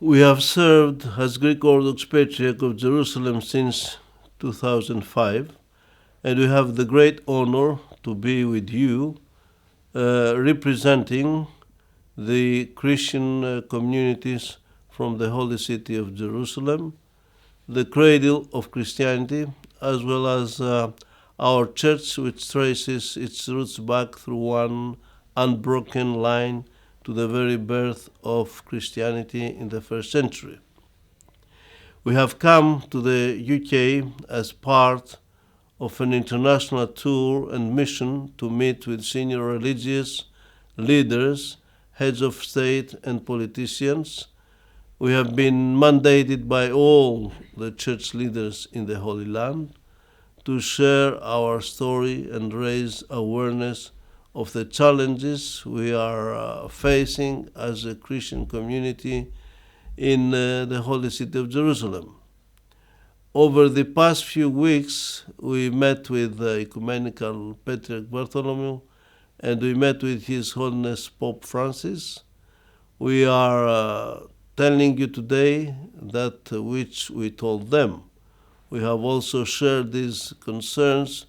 We have served as Greek Orthodox Patriarch of Jerusalem since 2005, and we have the great honor to be with you representing the Christian communities from the Holy City of Jerusalem, the cradle of Christianity, as well as our church, which traces its roots back through one unbroken line to the very birth of Christianity in the first century. We have come to the UK as part of an international tour and mission to meet with senior religious leaders, heads of state, and politicians. We have been mandated by all the church leaders in the Holy Land to share our story and raise awareness of the challenges we are facing as a Christian community in the Holy City of Jerusalem. Over the past few weeks, we met with the Ecumenical Patriarch Bartholomew, and we met with His Holiness Pope Francis. We are telling you today that which we told them. We have also shared these concerns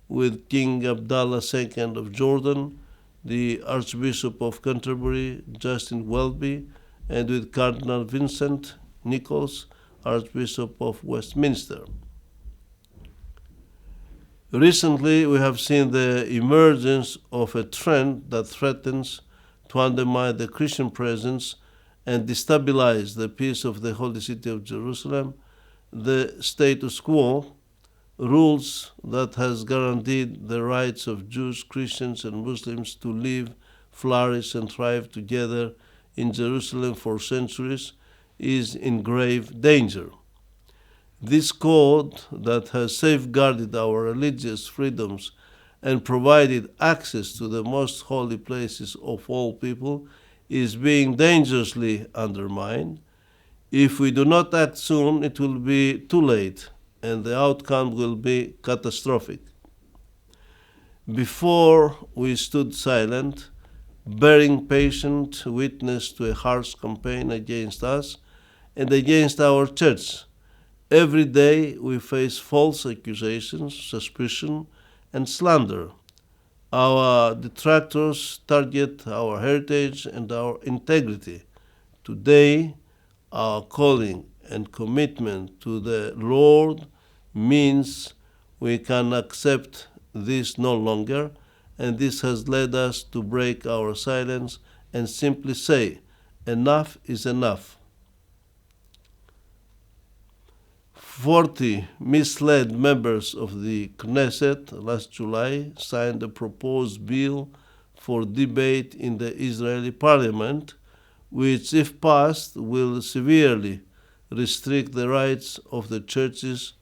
with King Abdallah II of Jordan, the Archbishop of Canterbury, Justin Welby, and with Cardinal Vincent Nichols, Archbishop of Westminster. Recently, we have seen the emergence of a trend that threatens to undermine the Christian presence and destabilize the peace of the Holy City of Jerusalem, the status quo, rules that has guaranteed the rights of Jews, Christians, and Muslims to live, flourish, and thrive together in Jerusalem for centuries, is in grave danger. This code that has safeguarded our religious freedoms and provided access to the most holy places of all people is being dangerously undermined. If we do not act soon, it will be too late, and the outcome will be catastrophic. Before we stood silent, bearing patient witness to a harsh campaign against us and against our church. Every day we face false accusations, suspicion, and slander. Our detractors target our heritage and our integrity. Today, our calling and commitment to the Lord means we can accept this no longer, and this has led us to break our silence and simply say, enough is enough. 40 misled members of the Knesset last July signed a proposed bill for debate in the Israeli parliament, which, if passed, will severely restrict the rights of the churches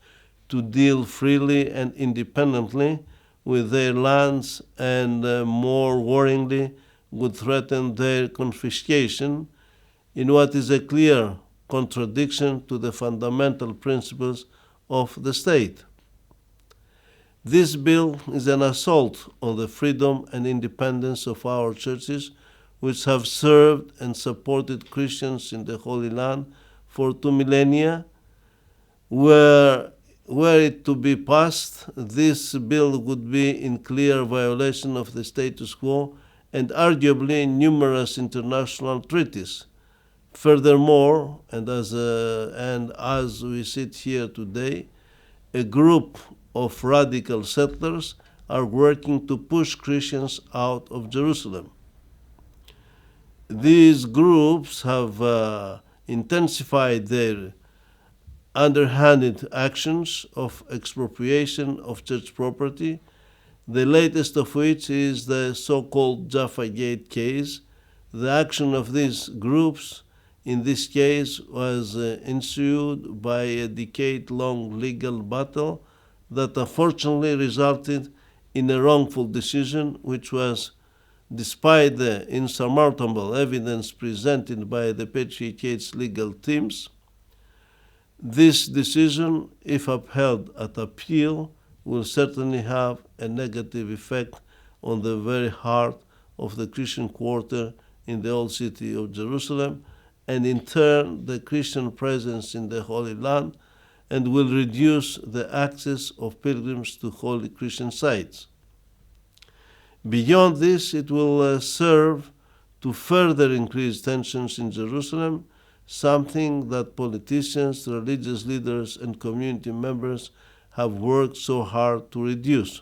to deal freely and independently with their lands and, more worryingly, would threaten their confiscation in what is a clear contradiction to the fundamental principles of the state. This bill is an assault on the freedom and independence of our churches, which have served and supported Christians in the Holy Land for 2 millennia. Were it to be passed, this bill would be in clear violation of the status quo and arguably numerous international treaties. Furthermore, and as we sit here today, a group of radical settlers are working to push Christians out of Jerusalem. These groups have intensified their underhanded actions of expropriation of church property, the latest of which is the so-called Jaffa Gate case. The action of these groups in this case was ensued by a decade-long legal battle that unfortunately resulted in a wrongful decision, which was, despite the insurmountable evidence presented by the Patriarchate's legal teams, this decision, if upheld at appeal, will certainly have a negative effect on the very heart of the Christian quarter in the old city of Jerusalem, and in turn the Christian presence in the Holy Land, and will reduce the access of pilgrims to holy Christian sites. Beyond this, it will serve to further increase tensions in Jerusalem, something that politicians, religious leaders, and community members have worked so hard to reduce.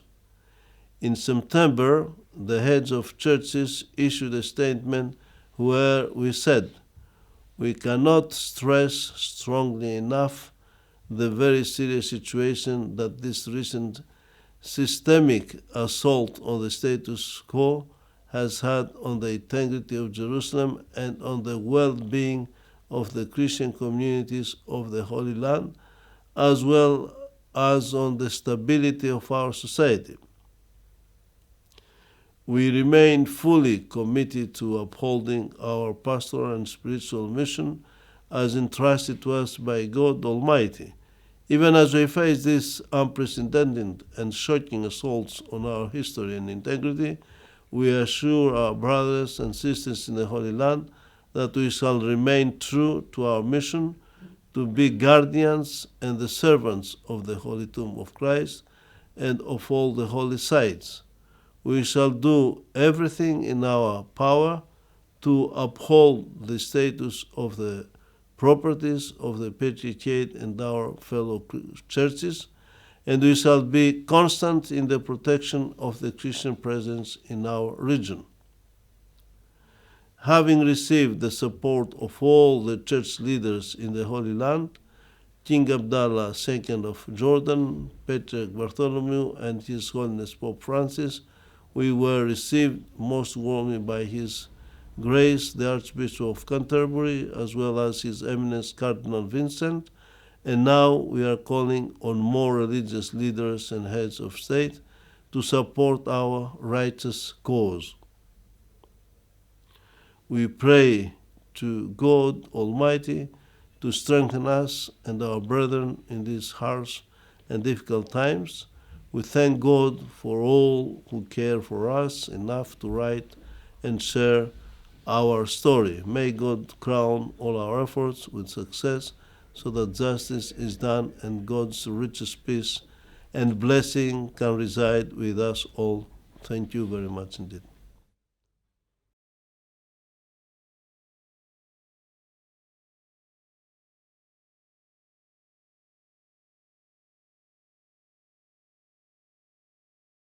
In September, the heads of churches issued a statement where we said, "We cannot stress strongly enough the very serious situation that this recent systemic assault on the status quo has had on the integrity of Jerusalem and on the well-being of the Christian communities of the Holy Land, as well as on the stability of our society. We remain fully committed to upholding our pastoral and spiritual mission as entrusted to us by God Almighty. Even as we face these unprecedented and shocking assaults on our history and integrity, we assure our brothers and sisters in the Holy Land that we shall remain true to our mission to be guardians and the servants of the Holy Tomb of Christ and of all the holy sites. We shall do everything in our power to uphold the status of the properties of the Patriarchate and our fellow churches, and we shall be constant in the protection of the Christian presence in our region. Having received the support of all the church leaders in the Holy Land, King Abdallah II of Jordan, Patriarch Bartholomew, and His Holiness Pope Francis, we were received most warmly by His Grace the Archbishop of Canterbury, as well as His Eminence Cardinal Vincent, and now we are calling on more religious leaders and heads of state to support our righteous cause. We pray to God Almighty to strengthen us and our brethren in these harsh and difficult times. We thank God for all who care for us enough to write and share our story. May God crown all our efforts with success so that justice is done and God's richest peace and blessing can reside with us all. Thank you very much indeed.